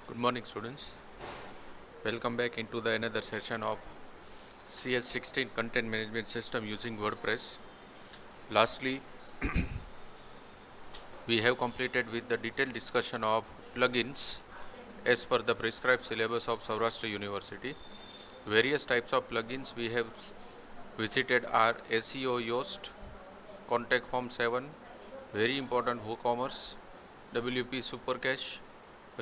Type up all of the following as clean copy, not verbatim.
Good morning, students. Welcome back into the another session of CS16 content management system using WordPress. Lastly, we have completed with the detailed discussion of plugins as per the prescribed syllabus of Saurashtra University. Various types of plugins we have visited are SEO Yoast, Contact Form 7, very important WooCommerce, WP Supercache,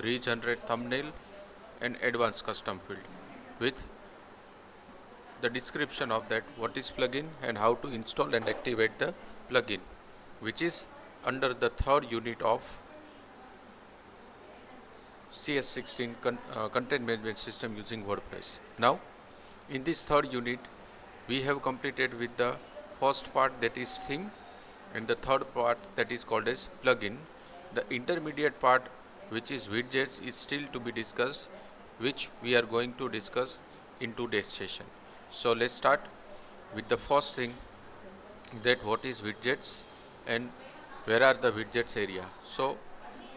Regenerate Thumbnail, and Advanced Custom Field with the description of that what is plugin and how to install and activate the plugin, which is under the third unit of CS16 content management system using WordPress. Now in this third unit we have completed with the first part, that is theme, and the third part, that is called as plugin. The intermediate part, which is widgets, is still to be discussed, which we are going to discuss in today's session. So let's start with the first thing, that what is widgets and where are the widgets area. So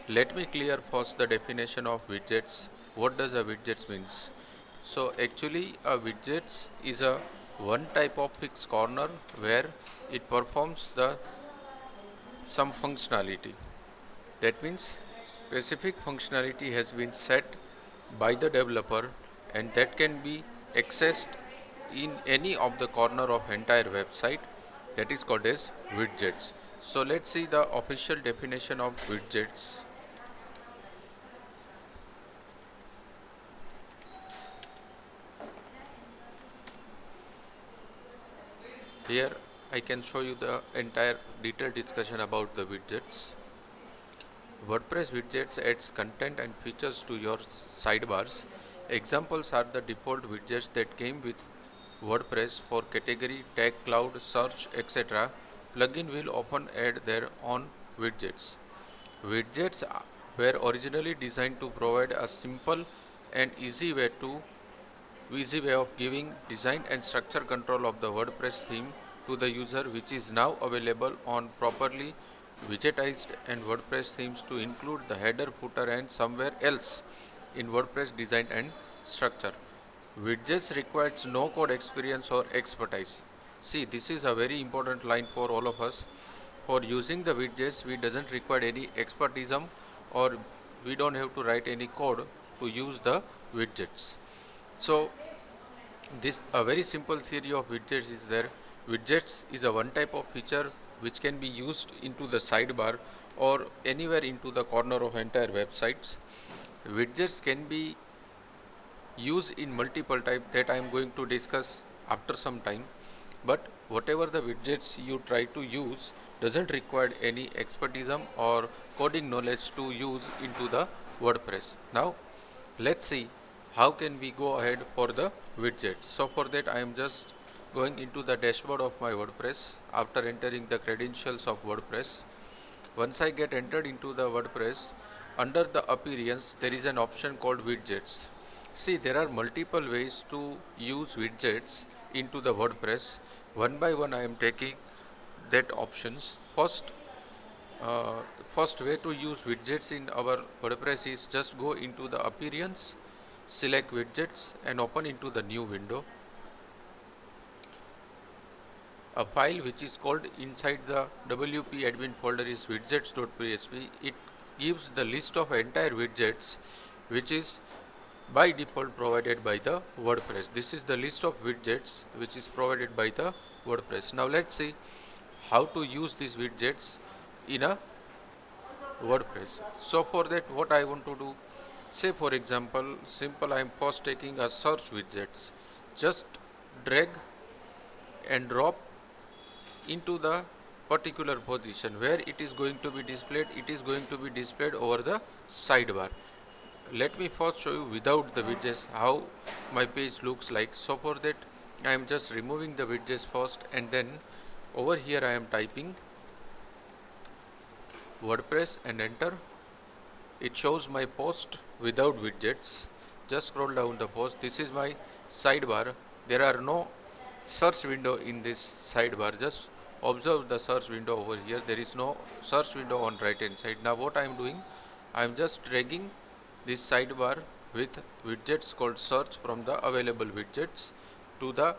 let me clear first the definition of widgets. What does a widgets means? So actually a widgets is a one type of fixed corner where it performs the some functionality. That means specific functionality has been set by the developer and that can be accessed in any of the corner of entire website, that is called as widgets. So let's see the official definition of widgets. Here I can show you the entire detailed discussion about the widgets. WordPress widgets adds content and features to your sidebars. Examples are the default widgets that came with WordPress for category, tag, cloud, search, etc. Plugin will often add their own widgets. Widgets were originally designed to provide a simple and easy way of giving design and structure control of the WordPress theme to the user, which is now available on properly widgetized and WordPress themes to include the header, footer and somewhere else in WordPress design and structure. Widgets requires no code experience or expertise. See, this is a very important line for all of us. For using the widgets, we doesn't require any expertism or we don't have to write any code to use the widgets. So this a very simple theory of widgets is there. Widgets is a one type of feature which can be used into the sidebar or anywhere into the corner of entire websites. Widgets can be used in multiple type that I am going to discuss after some time, but whatever the widgets you try to use doesn't require any expertism or coding knowledge to use into the WordPress. Now let's see how can we go ahead for the widgets. So for that I am just going into the dashboard of my WordPress after entering the credentials of WordPress. Once I get entered into the WordPress, under the appearance there is an option called widgets. See, there are multiple ways to use widgets into the WordPress. One by one I am taking that options. Uh, First way to use widgets in our WordPress is just go into the appearance, select widgets and open into the new window. A file which is called inside the WP admin folder is widgets.php. It gives the list of entire widgets which is by default provided by the WordPress. This is the list of widgets which is provided by the WordPress. Now let's see how to use these widgets in a WordPress. So for that what I want to do, say for example, simple, I am first taking a search widgets. Just drag and drop into the particular position where it is going to be displayed. It is going to be displayed over the sidebar. Let me first show you without the widgets how my page looks like. So for that I am just removing the widgets first, and then over here I am typing WordPress and enter. It shows my post without widgets. Just scroll down the post. This is my sidebar. There are no search window in this sidebar. Just observe the search window over here. There is no search window on right hand side. Now what I am doing, I am just dragging this sidebar with widgets called search from the available widgets to the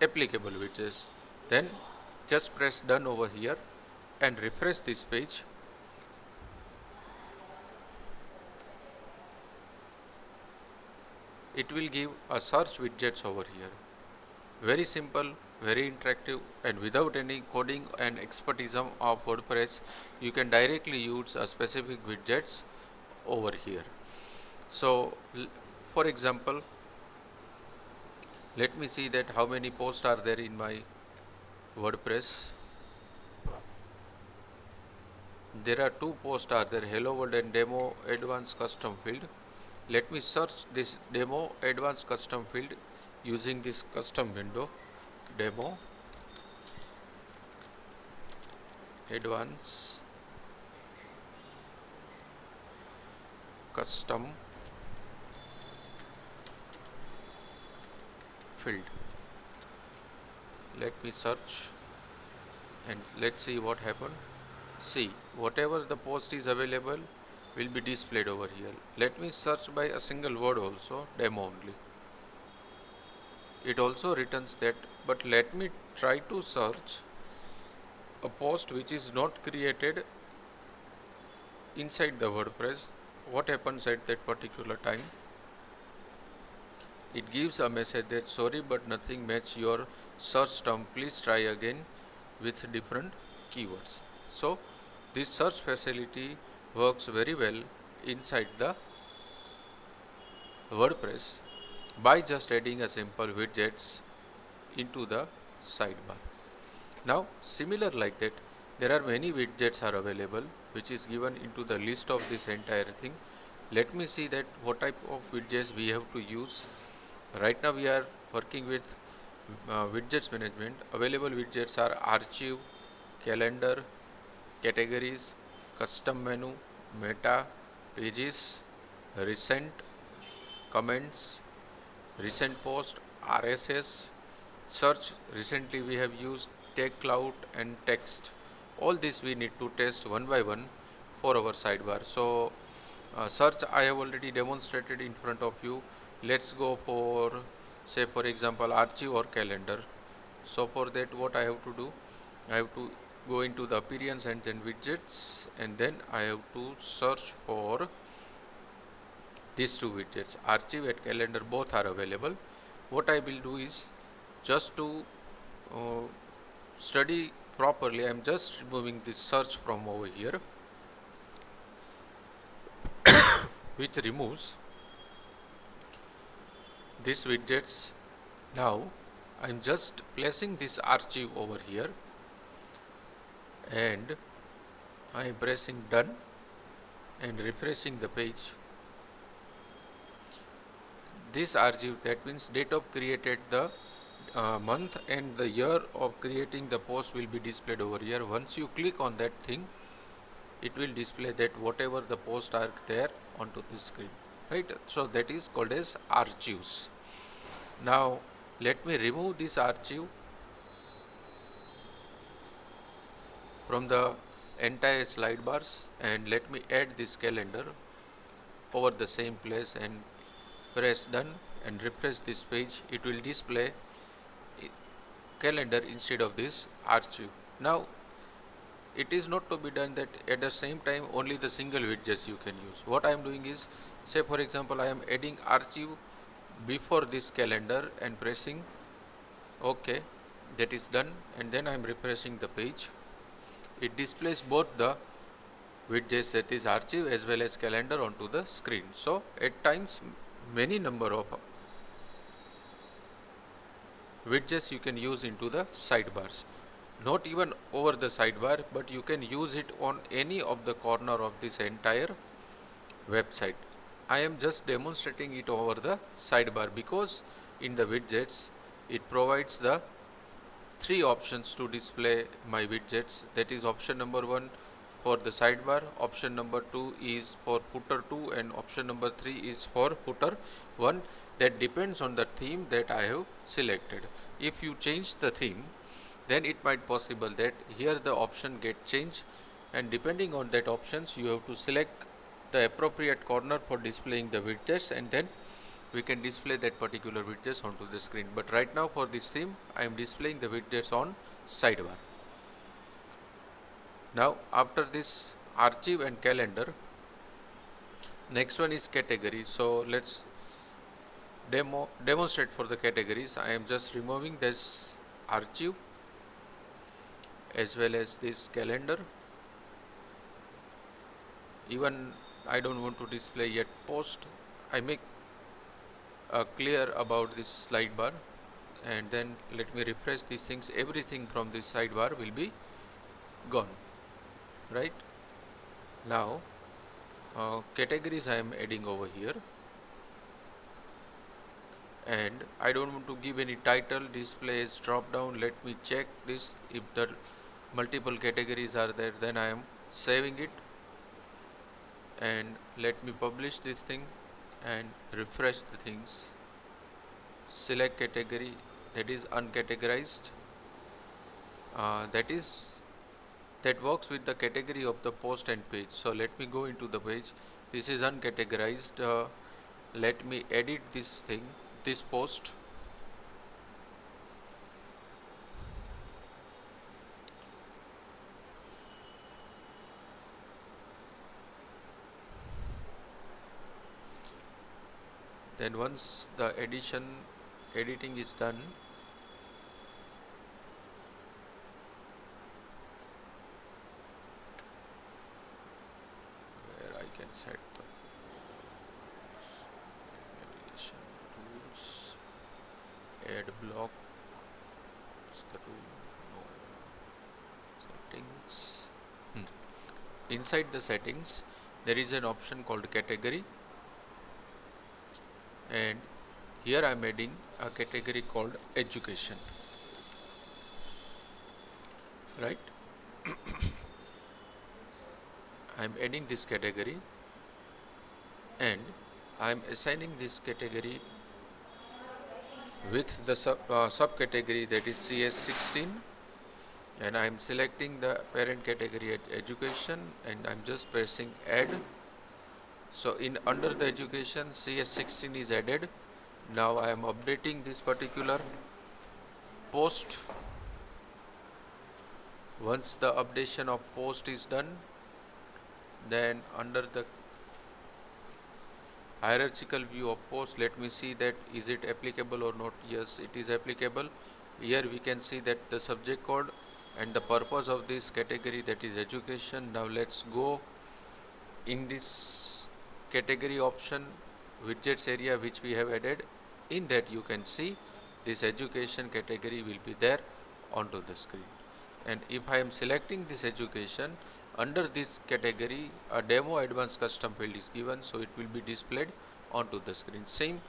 applicable widgets. Then just press done over here and refresh this page. It will give a search widgets over here. Very simple, very interactive, and without any coding and expertise of WordPress, you can directly use a specific widgets over here. So for example, let me see that how many posts are there in my WordPress. There are two posts are there, hello world and demo advanced custom field. Let me search this demo advanced custom field using this custom window, demo advanced custom field. Let me search and let's see what happened. See, whatever the post is available will be displayed over here. Let me search by a single word also, demo only. It also returns that, but let me try to search a post which is not created inside the WordPress. What happens at that particular time? It gives a message that sorry but nothing match your search term, please try again with different keywords. So this search facility works very well inside the WordPress by just adding a simple widgets into the sidebar. Now similar like that, there are many widgets are available which is given into the list of this entire thing. Let me see that what type of widgets we have to use. Right now we are working with widgets management. Available widgets are archive, calendar, categories, custom menu, meta, pages, recent, comments, recent post, RSS, search. Recently we have used tag cloud and text. All this we need to test one by one for our sidebar. So search I have already demonstrated in front of you. Let's go for, say for example, archive or calendar. So for that what I have to do, I have to go into the appearance and then widgets, and then I have to search for these two widgets, archive and calendar, both are available. What I will do is, just to uh, study properly, I am just removing this search from over here, which removes these widgets. Now I am just placing this archive over here and I am pressing done and refreshing the page. This archive, that means date of created, the month and the year of creating the post will be displayed over here. Once you click on that thing, it will display that whatever the posts are there onto the screen, right? So that is called as archives. Now let me remove this archive from the entire slide bars and let me add this calendar over the same place and press done and refresh this page. It will display calendar instead of this archive. Now it is not to be done that at the same time only the single widgets you can use. What I am doing is, say for example, I am adding archive before this calendar and pressing OK. That is done, and then I am refreshing the page. It displays both the widgets, that is archive as well as calendar, onto the screen. So at times many number of widgets you can use into the sidebars. Not even over the sidebar, but you can use it on any of the corner of this entire website. I am just demonstrating it over the sidebar because in the widgets it provides the three options to display my widgets. That is option number 1 for the sidebar, option number 2 is for footer 2, and option number 3 is for footer 1. That depends on the theme that I have selected. If you change the theme, then it might possible that here the option get changed, and depending on that options you have to select the appropriate corner for displaying the widgets, and then we can display that particular widgets onto the screen. But right now for this theme I am displaying the widgets on sidebar. Now after this archive and calendar, next one is category. So let's demonstrate for the categories. I am just removing this archive as well as this calendar. Even I don't want to display yet post. I make clear about this slide bar, and then let me refresh these things. Everything from this sidebar will be gone. Right now categories I am adding over here, and I don't want to give any title. Displays drop down, let me check this. If the multiple categories are there, then I am saving it, and let me publish this thing and refresh the things. Select category, that is uncategorized, that works with the category of the post and page. So let me go into the page. This is uncategorized. Let me edit this thing, this post. Then once the editing is done, where I can set the navigation tools, add block, what's the tool? No, settings. Inside the settings there is an option called category, and here I am adding a category called education. Right, I am adding this category, and I am assigning this category with the subcategory, that is CS16, and I am selecting the parent category at education, and I am just pressing add. So in under the education, CS16 is added. Now I am updating this particular post. Once the updation of post is done, then under the hierarchical view of post, let me see that is it applicable or not. Yes, it is applicable. Here we can see that the subject code and the purpose of this category, that is education. Now let's go in this category option, widgets area which we have added. In that you can see this education category will be there onto the screen. And if I am selecting this education, under this category a demo advanced custom field is given, so it will be displayed onto the screen. Same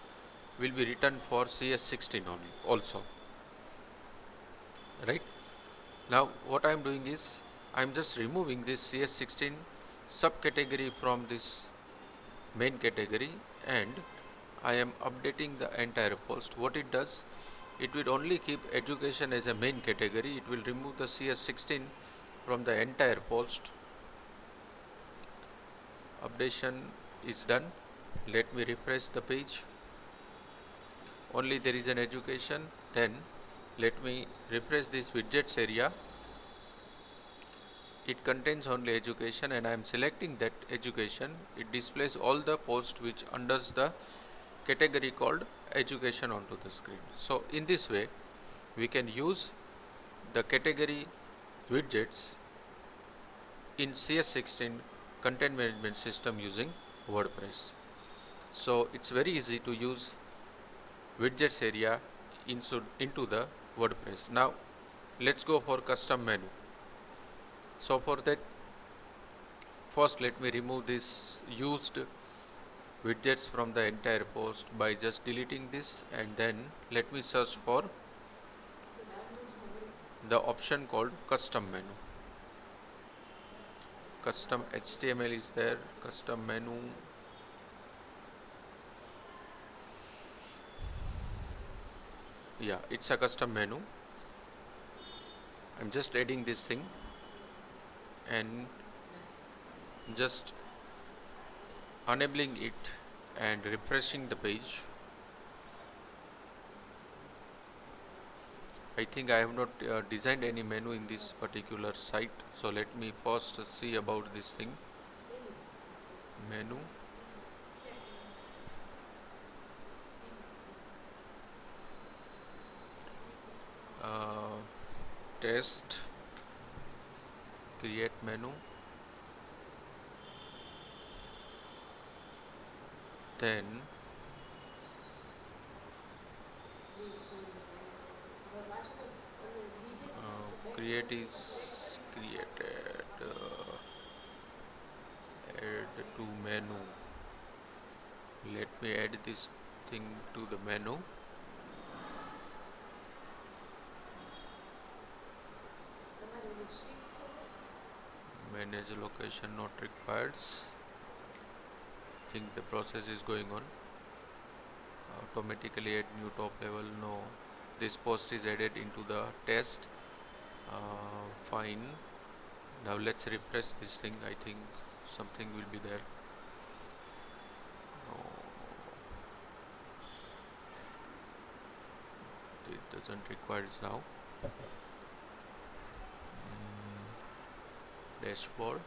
will be written for CS16 only also. Right, now what I am doing is I am just removing this CS16 subcategory from this main category, and I am updating the entire post. What it does, it will only keep education as a main category. It will remove the CS16 from the entire post. Updation is done. Let me refresh the page. Only there is an education. Then let me refresh this widgets area. It contains only education, and I am selecting that education. It displays all the posts which under the category called education onto the screen. So in this way we can use the category widgets in CS16 content management system using WordPress. So it's very easy to use widgets area into the WordPress. Now let's go for custom menu. So for that, first let me remove this used widgets from the entire post by just deleting this, and then let me search for the option called custom menu. Custom HTML is there, custom menu. Yeah, it's a custom menu. I'm just adding this thing and just enabling it and refreshing the page. I think I have not designed any menu in this particular site, so let me first see about this thing. Menu, uh, test, create menu, then create is created, add to menu. Let me add this thing to the menu. Manage location not required. Think the process is going on. Automatically add new top level. No, this post is added into the test. Fine. Now let's refresh this thing. I think something will be there. No, it doesn't require it now. Dashboard.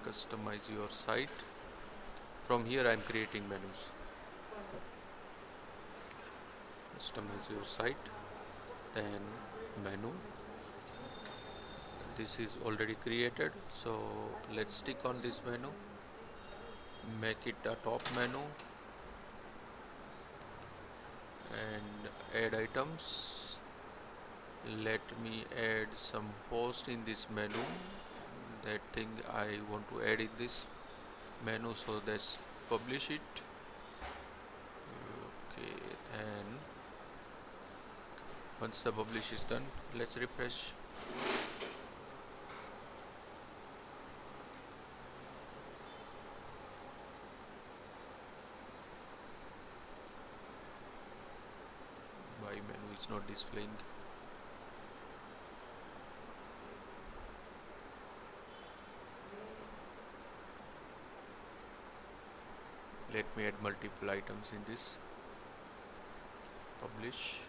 Customize your site. From here I am creating menus. Customize your site, then menu. This is already created, so let's stick on this menu, make it a top menu and add items. Let me add some post in this menu. That thing I want to add in this menu, so let's publish it. Okay, then once the publish is done, let's refresh. My menu is not displaying. Let me add multiple items in this. Publish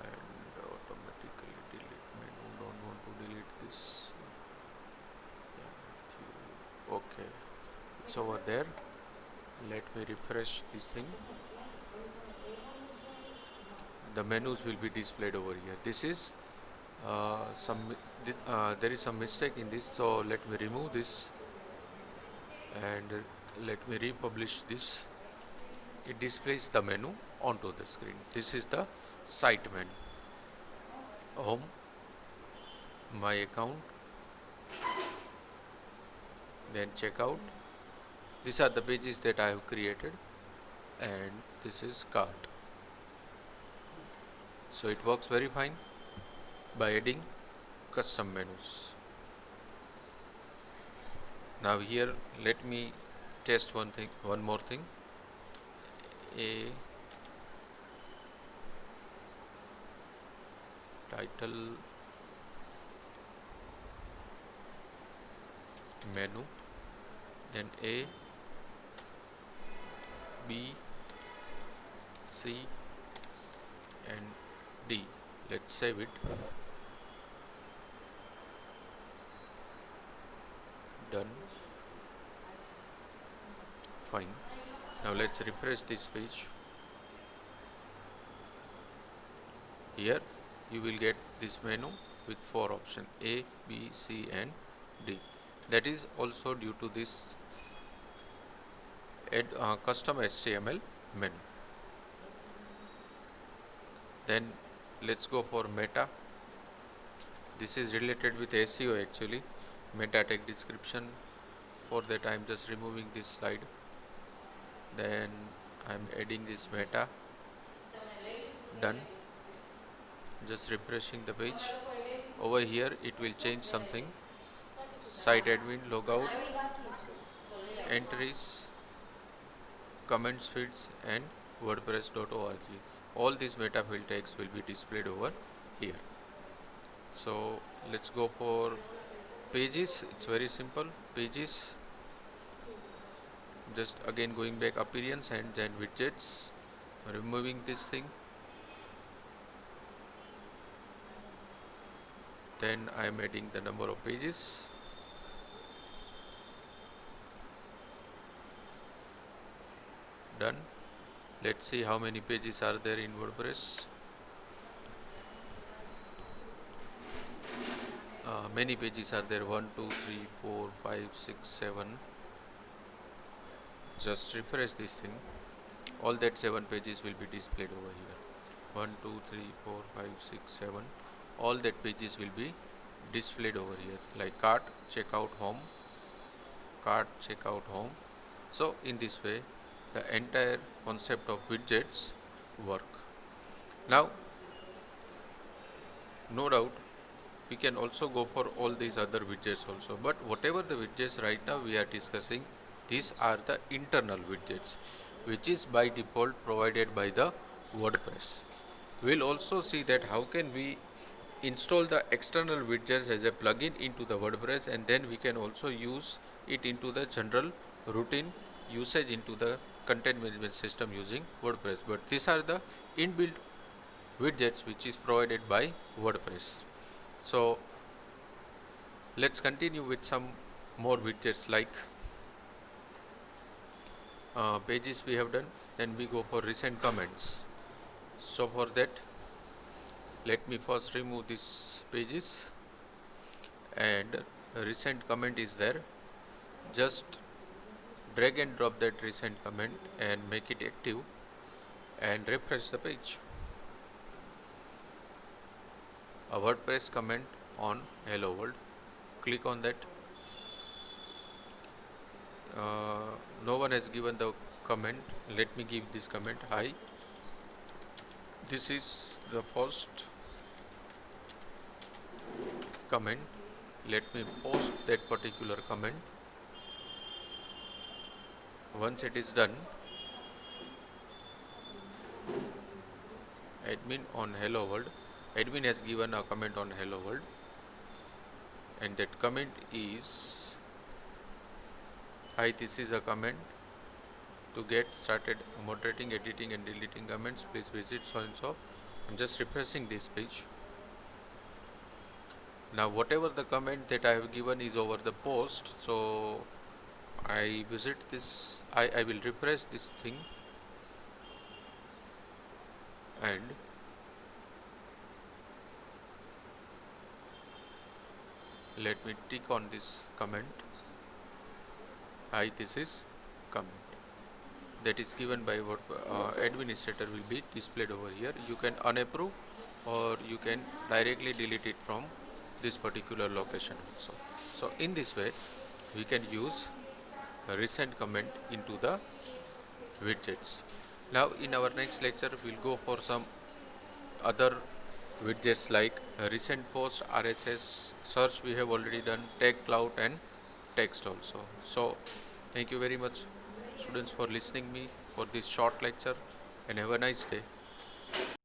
and automatically delete menu. Don't want to delete this. Okay, it's over there. Let me refresh this thing. The menus will be displayed over here. This is there is some mistake in this, so let me remove this and let me republish this. It displays the menu onto the screen. This is the site menu. Home, my account, then checkout. These are the pages that I have created, and this is cart. So it works very fine by adding custom menus. Now here let me test one more thing. A title menu, then A, B, C and D. Let's save it. Done. Fine. Now let's refresh this page. Here you will get this menu with 4 options: A, B, C and D. That is also due to this add custom HTML menu. Then let's go for meta. This is related with SEO actually. Meta tag description. For that I am just removing this slide. Then I am adding this meta. Done. Just refreshing the page. Over here it will change something. Site admin, logout, entries, comments, feeds and wordpress.org. All these meta field tags will be displayed over here. So let's go for Pages, it's very simple. Pages, just again going back appearance and then widgets, removing this thing. Then I am adding the number of pages. Done. Let's see how many pages are there in WordPress. Many pages are there, 1 2 3 4 5 6 7. Just refresh this thing. All that 7 pages will be displayed over here. 1 2 3 4 5 6 7. All that pages will be displayed over here, like cart, checkout, home, cart, checkout, home. So in this way the entire concept of widgets work. Now no doubt we can also go for all these other widgets also, but whatever the widgets right now we are discussing, these are the internal widgets which is by default provided by the WordPress. We'll also see that how can we install the external widgets as a plugin into the WordPress, and then we can also use it into the general routine usage into the content management system using WordPress. But these are the inbuilt widgets which is provided by WordPress. So let's continue with some more widgets, like pages we have done. Then we go for recent comments. So for that, let me first remove these pages, and recent comment is there. Just drag and drop that recent comment and make it active and refresh the page. A WordPress comment on Hello World. Click on that. No one has given the comment. Let me give this comment. Hi, this is the first comment. Let me post that particular comment. Once it is done, admin on Hello World, admin has given a comment on Hello World, and that comment is, hi, this is a comment. To get started moderating, editing and deleting comments, please visit so and so. I'm just refreshing this page. Now whatever the comment that I have given is over the post, so I visit this, I will refresh this thing, and let me tick on this comment. Hi, this is comment that is given by what administrator will be displayed over here. You can unapprove or you can directly delete it from this particular location also. So in this way we can use a recent comment into the widgets. Now in our next lecture we'll go for some other widgets like recent post, RSS, search we have already done, tag cloud and text also. So thank you very much students for listening me for this short lecture, and have a nice day.